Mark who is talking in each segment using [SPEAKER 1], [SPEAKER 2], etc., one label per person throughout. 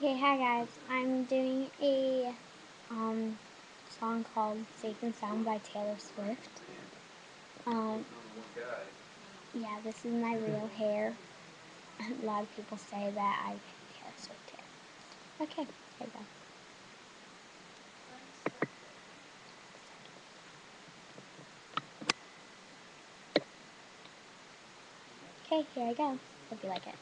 [SPEAKER 1] Okay, hi guys. I'm doing a song called Safe and Sound by Taylor Swift. Yeah, this is my real hair. A lot of people say that I have Taylor Swift hair. Okay, here we go. Okay, here I go. Hope you like it.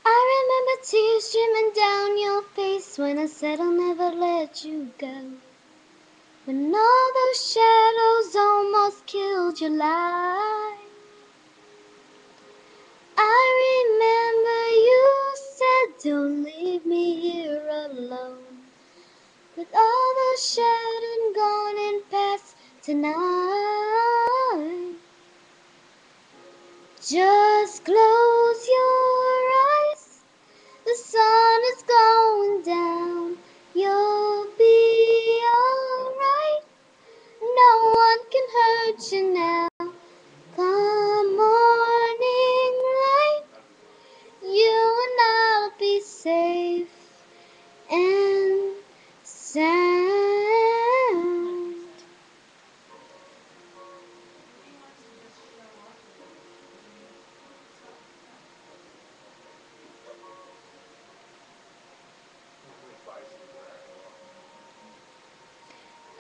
[SPEAKER 1] I remember tears streaming down your face when I said I'll never let you go. When all those shadows almost killed your light. I remember you said don't leave me here alone. With all those shadows gone and past tonight. Just close your eyes. The sun is going down. You'll be alright. No one can hurt you now. Come morning light. You and I'll be safe and sound.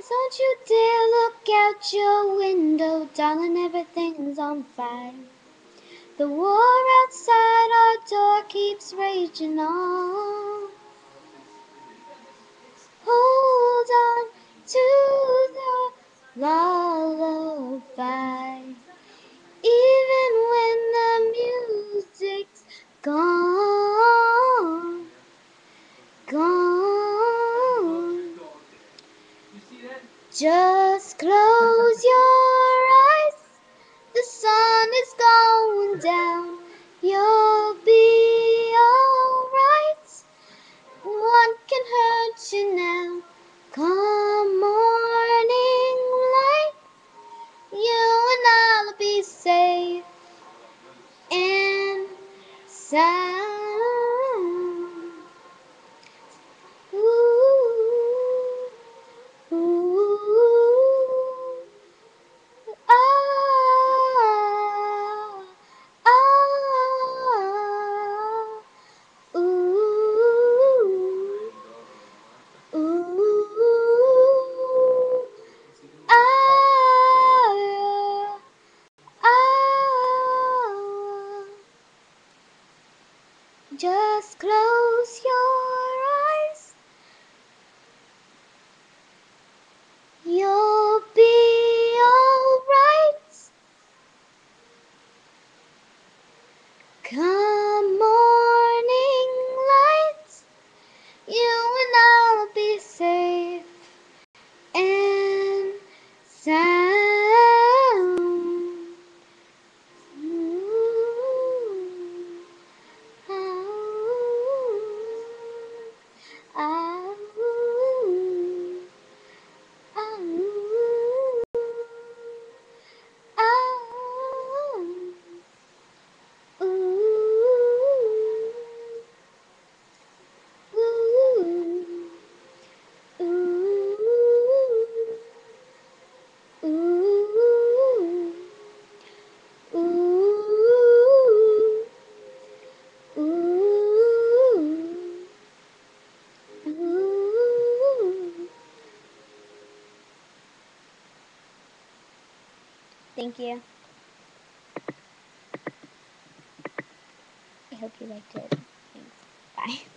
[SPEAKER 1] Don't you dare look out your window, darling, everything's on fire. The war outside our door keeps raging on. Hold on to the lullaby, even when the music's gone, gone. Just close your eyes. The sun is going down. You'll be alright. One can hurt you now. Come morning light. You and I'll be safe and sound. Ooh, ooh, ah, ah, ooh, ooh, ah, ah. Just close your eyes. You'll be alright. Come morning light. You and I'll be safe and sound. Ooh, ah, ooh, ah, ooh, ah, ooh, ooh, ooh, ooh. Ooh, ooh, ooh. Thank you. I hope you liked it. Thanks. Bye.